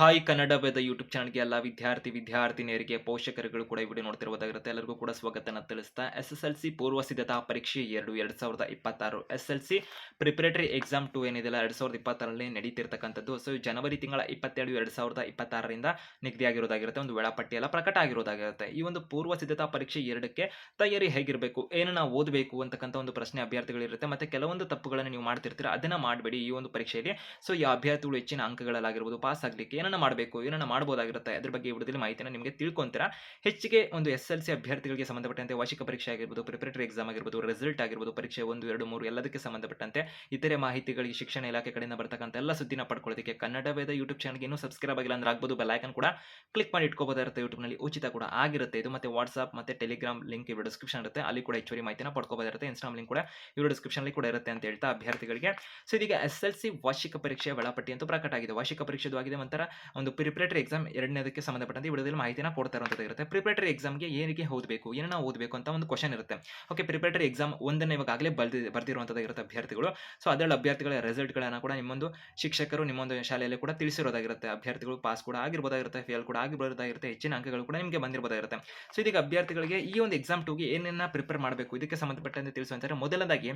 Hi Kannada ವೇದ YouTube ಚಾನಲ್‌ಗೆ ಎಲ್ಲ ವಿದ್ಯಾರ್ಥಿನಿಯರಿಗೆ, ಪೋಷಕರುಗಳು ಕೂಡ ಈ ವಿಡಿಯೋ ನೋಡ್ತಿರುವುದಾಗಿರುತ್ತೆ. ಎಲ್ಲರಿಗೂ ಕೂಡ ಸ್ವಾಗತನ ತಿಳಿಸ್ತಾ ಎಸ್ಎಸ್ಎಲ್ಸಿ ಪೂರ್ವ ಸಿದ್ಧತಾ ಪರೀಕ್ಷೆ 2 2026 ಎಸ್ಎಲ್ಸಿ ಪ್ರಿಪರೇಟರಿ ಎಕ್ಸಾಮ್ 2 ಏನಿದೆಯಲ್ಲ 2026ರಲ್ಲಿ ನಡೀತಿರ್ತಕ್ಕಂಥದ್ದು. ಸೊ ಜನವರಿ ತಿಂಗಳ 27, 2026ರಿಂದ ನಿಗದಿಯಾಗಿರೋದಾಗಿರುತ್ತೆ. ಒಂದು ವೇಳಾಪಟ್ಟಿ ಎಲ್ಲ ಪ್ರಕಟ ಆಗಿರೋದಾಗಿರುತ್ತೆ. ಈ ಒಂದು ಪೂರ್ವ ಸಿದ್ಧತಾ ಪರೀಕ್ಷೆ 2ಕ್ಕೆ ತಯಾರಿ ಹೇಗಿರಬೇಕು, ಏನನ್ನ ಓದಬೇಕು ಅಂತಕ್ಕಂಥ ಒಂದು ಪ್ರಶ್ನೆ ಅಭ್ಯರ್ಥಿಗಳಿರುತ್ತೆ. ಮತ್ತೆ ಕೆಲವೊಂದು ತಪ್ಪುಗಳನ್ನು ನೀವು ಮಾಡ್ತಿರ್ತೀರ, ಅದನ್ನ ಮಾಡಬೇಡಿ ಈ ಒಂದು ಪರೀಕ್ಷೆಯಲ್ಲಿ. ಸೊ ಈ ಅಭ್ಯರ್ಥಿಗಳು ಹೆಚ್ಚಿನ ಅಂಕಗಳಲ್ಲಾಗಿರ್ಬೋದು, ಪಾಸ್ ಆಗಲಿಕ್ಕೆ ಏನನ್ನ ಮಾಡಬೇಕು, ಏನನ್ನ ಮಾಡ್ಬೋದಾಗಿರುತ್ತೆ, ಅದ್ರ ಬಗ್ಗೆ ಈ ವಿಡಿಯೋದಲ್ಲಿ ಮಾಹಿತಿನ ನಿಮಗೆ ತಿಳ್ಕೊಂತೀರಾ. ಹೆಚ್ಚಿಗೆ ಒಂದು ಎಸ್ಎಲ್ಸಿ ಅಭ್ಯರ್ಥಿಗಳಿಗೆ ಸಂಬಂಧಪಟ್ಟಂತೆ ವಾರ್ಷಿಕ ಪರೀಕ್ಷೆ ಆಗಿರ್ಬೋದು, ಪ್ರಿಪರೇಟರಿ ಎಕ್ಸಾಮ್ ಆಗಿರ್ಬೋದು, ರಿಸಲ್ಟ್ ಆಗಿರ್ಬೋದು, ಪರೀಕ್ಷೆ 1, 2, 3 ಎಲ್ಲದಕ್ಕೆ ಸಂಬಂಧಪಟ್ಟಂತೆ ಇತರೆ ಮಾಹಿತಿಗಳಿಗೆ ಶಿಕ್ಷಣ ಇಲಾಖೆ ಕಡೆಯಿಂದ ಬರ್ತಕ್ಕಂಥ ಎಲ್ಲ ಸುದ್ದಿನ ಪಡ್ಕೊಳ್ಳೋದಕ್ಕೆ ಕನ್ನಡ ವೇದ ಯೂಟ್ಯೂಬ್ ಚಾನಲ್ಗೆ ಇನ್ನೂ ಸಬ್ಸ್ಕ್ರೈಬ್ ಆಗಿಲ್ಲ ಅಂದ್ರೆ ಆಗ್ಬೋದು, ಬೆಲ್ ಐಕಾನ್ ಕೂಡ ಕ್ಲಿಕ್ ಮಾಡಿ ಇಟ್ಕೋಬೋದಾಗಿರುತ್ತೆ. ಯೂಟ್ಯೂಬ್ನಲ್ಲಿ ಉಚಿತ ಕೂಡ ಆಗಿರುತ್ತೆ ಇದು. ಮತ್ತೆ ವಾಟ್ಸ್ಆಪ್ ಮತ್ತೆ ಟೆಲಿಗ್ರಾಮ್ ಲಿಂಕ್ ಇರೋ ಡಿಸ್ಕ್ರಿಪ್ಷನ್ ಇರುತ್ತೆ, ಅಲ್ಲಿ ಕೂಡ ಹೆಚ್ಚುವರಿ ಮಾಹಿತಿನ ಪಡ್ಕೋಬೋದಾಗಿರುತ್ತೆ. ಇನ್ಸ್ಟಾಗ್ರಾಮ್ ಲಿಂಕ್ ಕೂಡ ಇರೋ ಡಿಸ್ಕ್ರಿಪ್ಷನ್ ಕೂಡ ಇರುತ್ತೆ ಅಂತ ಹೇಳ್ತಾ ಅಭ್ಯರ್ಥಿಗಳಿಗೆ. ಸೊ ಇದೀಗ ಎಸ್ಎಲ್ಸಿ ವಾರ್ಷಿಕ ಪರೀಕ್ಷೆಯ ವೇಳಾಪಟ್ಟಿ ಅಂತೂ ಪ್ರಕಟ ಆಗಿದೆ. ವಾರ್ಷಿಕ ಪರೀಕ್ಷೆದು ಆಗಿದೆ. ನಂತರ ಒಂದು ಪ್ರಿಪರೇಟರಿ ಎಕ್ಸಾಮ್ ಎರಡನೇದಕ್ಕೆ ಸಂಬಂಧಪಟ್ಟಂತೆ ಈ ವಿಡಿಯೋದಲ್ಲಿ ಮಾಹಿತಿನ ಕೊಡ್ತಾ ಇರುವಂತದ್ದು. ಪ್ರಿಪರೇಟರಿ ಎಕ್ಸಾಮ್ಗೆ ಏನಕ್ಕೆ ಓದಬೇಕು, ಏನನ್ನ ಓದಬೇಕು ಅಂತ ಒಂದು ಕ್ವಶನ್ ಇರುತ್ತೆ. ಓಕೆ, ಪ್ರಿಪರೇಟರಿ ಎಕ್ಸಾಮ್ ಒಂದನ್ನ ಇವಾಗಲೇ ಬರ್ದಿರುವಂತದ್ದಾಗಿರುತ್ತೆ ಅಭ್ಯರ್ಥಿಗಳು. ಸೊ ಅದರಲ್ಲಿ ಅಭ್ಯರ್ಥಿಗಳ ರಿಸಲ್ಟ್ಗಳನ್ನ ಕೂಡ ನಿಮ್ಮೊಂದು ಶಿಕ್ಷಕರು ನಿಮ್ಮೊಂದು ಶಾಲೆಯಲ್ಲಿ ಕೂಡ ತಿಳಿಸಿರೋದಾಗಿರುತ್ತೆ. ಅಭ್ಯರ್ಥಿಗಳು ಪಾಸ್ ಕೂಡ ಆಗಿರ್ಬೋದಾಗಿರುತ್ತೆ, ಫೇಲ್ ಕೂಡ ಆಗಿರ್ಬೋದಾಗಿರುತ್ತೆ, ಹೆಚ್ಚಿನ ಅಂಕಗಳು ಕೂಡ ನಿಮಗೆ ಬಂದಿರಬಹುದಾಗಿರುತ್ತೆ. ಸೊ ಇದೀಗ ಅಭ್ಯರ್ಥಿಗಳಿಗೆ ಈ ಒಂದು ಎಕ್ಸಾಮ್ 2ಗೆ ಏನನ್ನ ಪ್ರಿಪೇರ್ ಮಾಡಬೇಕು ಇದಕ್ಕೆ ಸಂಬಂಧಪಟ್ಟಂತೆ ತಿಳಿಸುವಂತಾರೆ. ಮೊದಲನೇದಾಗಿ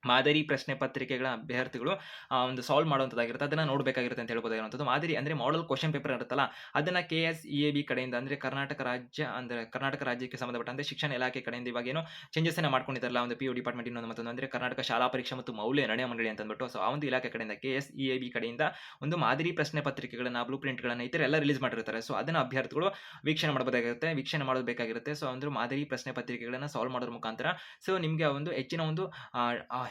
ಮಾದರಿ ಪ್ರಶ್ನೆ ಪತ್ರಿಕೆಗಳ ಅಭ್ಯರ್ಥಿಗಳು ಒಂದು ಸಾಲ್ವ್ ಮಾಡುವಂಥದ್ದಾಗಿರುತ್ತೆ, ಅದನ್ನ ನೋಡಬೇಕಾಗಿರುತ್ತೆ ಅಂತ ಹೇಳ್ಬೋದಾಗಿರುವಂಥದ್ದು. ಮಾದರಿ ಅಂದ್ರೆ ಮಾಡೆಲ್ ಕ್ವಶನ್ ಪೇಪರ್ ಇರುತ್ತಲ್ಲ, ಅದನ್ನ KSEAB ಕಡೆಯಿಂದ ಅಂದ್ರೆ ಕರ್ನಾಟಕ ರಾಜ್ಯಕ್ಕೆ ಸಂಬಂಧಪಟ್ಟಂತೆ ಶಿಕ್ಷಣ ಇಲಾಖೆ ಕಡೆಯಿಂದ ಇವಾಗ ಏನು ಚೇಂಜಸ್ ಅನ್ನ ಮಾಡ್ಕೊಂಡಿದ್ದಾರಲ್ಲ, ಒಂದು PU ಡಿಪಾರ್ಟ್ಮೆಂಟ್ ಇನ್ನೊಂದು ಮತ್ತೊಂದು ಅಂದ್ರೆ ಕರ್ನಾಟಕ ಶಾಲಾ ಪರೀಕ್ಷೆ ಮತ್ತು ಮೌಲ್ಯ ನಿರ್ಣಯ ಮಂಡಳಿ ಅಂತ ಅಂದ್ಬಿಟ್ಟು, ಸೊ ಆ ಒಂದು ಇಲಾಖೆ ಕಡೆಯಿಂದ KSEAB ಕಡೆಯಿಂದ ಒಂದು ಮಾದರಿ ಪ್ರಶ್ನೆ ಪತ್ರಿಕೆಗಳನ್ನ, ಬ್ಲೂ ಪ್ರಿಂಟ್ಗಳನ್ನ ಈ ತರ ಎಲ್ಲ ರಿಲೀಸ್ ಮಾಡಿರ್ತಾರೆ. ಸೊ ಅದನ್ನ ಅಭ್ಯರ್ಥಿಗಳು ವೀಕ್ಷಣೆ ಮಾಡಬೇಕಾಗಿರುತ್ತೆ. ಸೊ ಅಂದ್ರೆ ಮಾದರಿ ಪ್ರಶ್ನೆ ಪತ್ರಿಕೆಗಳನ್ನ ಸಾಲ್ವ್ ಮಾಡೋದ್ರ ಮುಖಾಂತರ ಸೊ ನಿಮಗೆ ಒಂದು ಹೆಚ್ಚಿನ ಒಂದು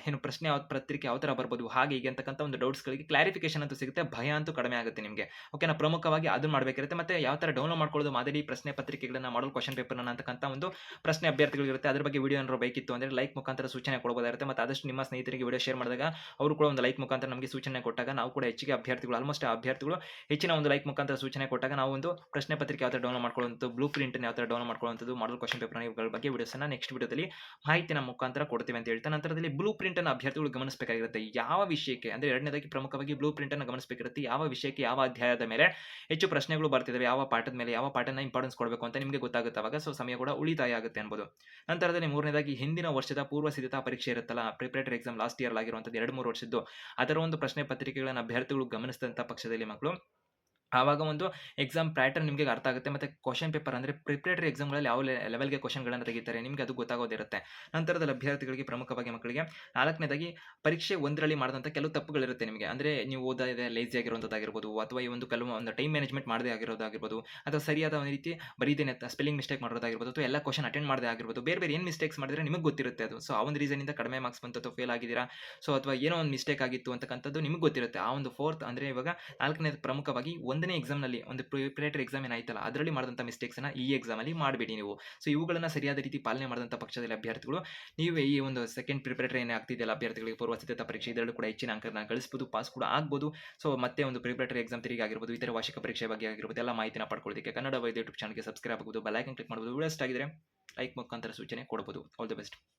ಏನು ಪ್ರಶ್ನೆ ಪತ್ರಿಕೆ ಯಾವ ತರ ಬರ್ಬೋದು, ಹಾಗೆ ಹೀಗೆ ಅಂತಕ್ಕಂಥ ಒಂದು ಡೌಟ್ಸ್ಗಳಿಗೆ ಕ್ಲಾರಿಫಿಕೇಶನ್ ಅಂತೂ ಸಿಗುತ್ತೆ, ಭಯ ಅಂತೂ ಕಡಿಮೆ ಆಗುತ್ತೆ ನಿಮಗೆ. ಓಕೆನಾ, ಪ್ರಮುಖವಾಗಿ ಅದನ್ನ ಮಾಡಬೇಕಿರುತ್ತೆ. ಮತ್ತೆ ಯಾವ ತರ ಡೌನ್ಲೋಡ್ ಮಾಡ್ಕೊಳ್ಳೋದು ಮಾದರಿ ಪ್ರಶ್ನೆ ಪತ್ರಿಕೆಗಳನ್ನ, ಮಾಡಲ್ ಕ್ವಶನ್ ಪೇಪರ್ನ ಅಂತಕ್ಕಂಥ ಒಂದು ಪ್ರಶ್ನೆ ಅಭ್ಯರ್ಥಿಗಳಿರುತ್ತೆ. ಅದ್ರ ಬಗ್ಗೆ ವಿಡಿಯೋ ಏನಾದ್ರು ಬೇಕಿತ್ತು ಅಂದ್ರೆ ಲೈಕ್ ಮುಖಾಂತರ ಸೂಚನೆ ಕೊಡಬಹುದಾಗಿರುತ್ತೆ. ಮತ್ತೆ ಆದಷ್ಟು ನಿಮ್ಮ ಸ್ನೇಹಿತರಿಗೆ ವಿಡಿಯೋ ಶೇರ್ ಮಾಡಿದಾಗ ಅವರು ಕೂಡ ಒಂದು ಲೈಕ್ ಮುಖಾಂತರ ನಮಗೆ ಸೂಚನೆ ಕೊಟ್ಟಾಗ ನಾವು ಕೂಡ ಹೆಚ್ಚಿಗೆ ಅಭ್ಯರ್ಥಿಗಳು ಆಲ್ಮೋಸ್ಟ್ ಅಭ್ಯರ್ಥಿಗಳು ಹೆಚ್ಚಿನ ಒಂದು ಲೈಕ್ ಮುಖಾಂತರ ಸೂಚನೆ ಕೊಟ್ಟಾಗ ನಾವು ಒಂದು ಪ್ರಶ್ನೆ ಪತ್ರಿಕೆ ಯಾವ ತರ ಡೌನ್ಲೋಡ್ ಮಾಡ್ಕೊಳ್ಳುವಂಥದ್ದು, ಬ್ಲೂ ಪ್ರಿಂಟ್ ಯಾವ ತರ ಡೌನ್ಲೋಡ್ ಮಾಡ್ಕೊಳ್ಳುವಂಥದ್ದು, ಮಾಡಲ್ ಕ್ವಶನ್ ಪೇಪರ್ ಇವುಗಳ ಬಗ್ಗೆ ವಿಡಿಯೋಸ್ನ ನೆಕ್ಸ್ಟ್ ವಿಡಿಯೋದಲ್ಲಿ ಮಾಹಿತಿನ ಮುಖಾಂತರ ಕೊಡ್ತೀವಿ ಅಂತ ಹೇಳ್ತಾ, ನಂತರದಲ್ಲಿ ಬ್ಲೂ ಪ್ರಿಂಟ್ ಅನ್ನು ಅಭ್ಯರ್ಥಿಗಳು ಗಮನಿಸಬೇಕಾಗಿರುತ್ತೆ. ಯಾವ ವಿಷಯಕ್ಕೆ ಅಂದ್ರೆ ಎರಡನೇದಾಗಿ ಪ್ರಮುಖವಾಗಿ ಬ್ಲೂ ಪ್ರಿಂಟ್ ಅನ್ನು ಗಮನಿಸಬೇಕಿರುತ್ತೆ. ಯಾವ ವಿಷಯಕ್ಕೆ, ಯಾವ ಅಧ್ಯಾಯದ ಮೇಲೆ ಹೆಚ್ಚು ಪ್ರಶ್ನೆಗಳು ಬರ್ತಿದಾವೆ, ಯಾವ ಪಾಠದ ಮೇಲೆ ಯಾವ ಪಾಠನ ಇಂಪಾರ್ಟೆನ್ಸ್ ಕೊಡಬೇಕು ಅಂತ ನಿಮಗೆ ಗೊತ್ತಾಗುತ್ತೆ ಅವಾಗ. ಸೊ ಸಮಯ ಕೂಡ ಉಳಿತಾಯ ಆಗುತ್ತೆ ಅನ್ಬೋದು. ನಂತರದಲ್ಲಿ ಮೂರನೇದಾಗಿ ಹಿಂದಿನ ವರ್ಷದ ಪೂರ್ವ ಸಿದ್ಧತಾ ಪರೀಕ್ಷೆ ಇರುತ್ತಲ್ಲ, ಪ್ರಿಪರೇಟರಿ ಎಕ್ಸಾಮ್ ಲಾಸ್ಟ್ ಇಯರ್ ಆಗಿರುವಂತದ್ದು 2-3 ವರ್ಷದ್ದು, ಅದರ ಒಂದು ಪ್ರಶ್ನೆ ಪತ್ರಿಕೆಗಳನ್ನು ಅಭ್ಯರ್ಥಿಗಳು ಗಮನಿಸಿದಂತ ಪಕ್ಷದಲ್ಲಿ ಮಕ್ಕಳು ಆವಾಗ ಒಂದು ಎಕ್ಸಾಮ್ ಪ್ಯಾಟರ್ನ್ ನಿಮಗೆ ಅರ್ಥ ಆಗುತ್ತೆ. ಮತ್ತೆ ಕ್ವಶನ್ ಪೇಪರ್ ಅಂದ್ರೆ ಪ್ರಿಪರೇಟರಿ ಎಕ್ಸಾಮ್ಗಳಲ್ಲಿ ಯಾವ ಲೆವೆಲ್ಗೆ ಕ್ವಶನ್ಗಳನ್ನು ತೆಗಿತಾರೆ ನಿಮಗೆ ಅದು ಗೊತ್ತಾಗೋದಿರುತ್ತೆ. ನಂತರದಲ್ಲಿ ಅಭ್ಯರ್ಥಿಗಳಿಗೆ ಪ್ರಮುಖವಾಗಿ ಮಕ್ಕಳಿಗೆ ನಾಲ್ಕನೇದಾಗಿ ಪರೀಕ್ಷೆ 1ರಲ್ಲಿ ಮಾಡಿದಂಥ ಕೆಲವು ತಪ್ಪುಗಳಿರುತ್ತೆ ನಿಮಗೆ. ಅಂದ್ರೆ ನೀವು ಓದೋದೇ ಲೇಜಿ ಆಗಿರುವಂಥದ್ದಾಗಿರ್ಬೋದು, ಅಥವಾ ಈ ಒಂದು ಕೆಲವು ಒಂದು ಟೈಮ್ ಮ್ಯಾನೇಜ್ಮೆಂಟ್ ಮಾಡದೇ ಆಗಿರೋದಾಗಿರ್ಬೋದು, ಅಥವಾ ಸರಿಯಾದ ಒಂದು ರೀತಿ ಬರೀದೇನೆ ಸ್ಪೆಲ್ಲಿಂಗ್ ಮಿಸ್ಟೇಕ್ ಮಾಡೋದಾಗಿರ್ಬೋದು, ಅಥವಾ ಎಲ್ಲ ಕ್ವಶನ್ ಅಟೆಂಡ್ ಮಾಡದೇ ಆಗಿರ್ಬೋದು, ಬೇರೆ ಬೇರೆ ಏನು ಮಿಸ್ಟೇಕ್ಸ್ ಮಾಡಿದ್ರೆ ನಿಮಗೆ ಗೊತ್ತಿರುತ್ತೆ ಅದು. ಸೊ ಆ ಒಂದು ರೀಸನಿಂದ ಕಡಿಮೆ ಮಾರ್ಕ್ಸ್ ಬಂತು ಅಥವಾ ಫೇಲ್ ಆಗಿದ್ದೀರಾ, ಸೊ ಅಥವಾ ಏನೋ ಒಂದು ಮಿಸ್ಟೇಕ್ ಆಗಿತ್ತು ಅಂತಕ್ಕಂಥದ್ದು ನಿಮಗೆ ಗೊತ್ತಿರುತ್ತೆ. ಆ ಒಂದು ಫೋರ್ತ್ ಅಂದ್ರೆ ಇವಾಗ ನಾಲ್ಕನೇ ಪ್ರಮುಖವಾಗಿ ಒಂದನೇ ಎಕ್ಸಾಮ್ನಲ್ಲಿ ಒಂದು ಪ್ರಿಪರೇಟರಿ ಎಕ್ಸಾಮ್ ಏನಾಯ್ತಲ್ಲ ಅದರಲ್ಲಿ ಮಾಡಿದಂಥ ಮಿಸ್ಟೇಕ್ಸ್ನ ಈ ಎಕ್ಸಾಮಲ್ಲಿ ಮಾಡಬೇಡಿ ನೀವು. ಸೊ ಇವುಗಳನ್ನು ಸರಿಯಾದ ರೀತಿ ಪಾಲನೆ ಮಾಡಿದಂಥ ಪಕ್ಷದಲ್ಲಿ ಅಭ್ಯರ್ಥಿಗಳು ನೀವು ಈ ಒಂದು ಸೆಕೆಂಡ್ ಪ್ರಿಪರೇಟರಿ ಏನೇ ಆಗ್ತಿದೆಯಲ್ಲ ಅಭ್ಯರ್ಥಿಗಳಿಗೆ ಪೂರ್ವ ಸಿದ್ಧತಾ ಪರೀಕ್ಷೆ, ಇದರಲ್ಲೂ ಕೂಡ ಹೆಚ್ಚಿನ ಅಂಕಗಳನ್ನು ಗಳಿಸಬಹುದು, ಪಾಸ್ ಕೂಡ ಆಗ್ಬೋದು. ಸೊ ಮತ್ತೆ ಒಂದು ಪ್ರಿಪರೇಟರಿ ಎಕ್ಸಾಮ್ ತಿರುಗಿ ಆಗಿರ್ಬೋದು, ಇತರ ವಾರ್ಷಿಕ ಪರೀಕ್ಷೆ ಬಗ್ಗೆ ಆಗಿರ್ಬೋದು, ಎಲ್ಲ ಮಾಹಿತಿನ ಪಡ್ಕೊಳ್ಳೋದಕ್ಕೆ ಕನ್ನಡ ವೈದ್ಯ ಯೂಟ್ಯೂಬ್ ಚಾನಲ್ಗೆ ಸಬ್ಸ್ಕ್ರೈಬ್ ಆಗಬಹುದು, ಬೆಲ್ ಐಕಾನ್ ಕ್ಲಿಕ್ ಮಾಡಬಹುದು. ವಿಡಿಯೋ ಇಷ್ಟ ಆಗಿದ್ರೆ ಲೈಕ್ ಮುಖಾಂತರ ಸೂಚನೆ ಕೊಡಬಹುದು. All the best.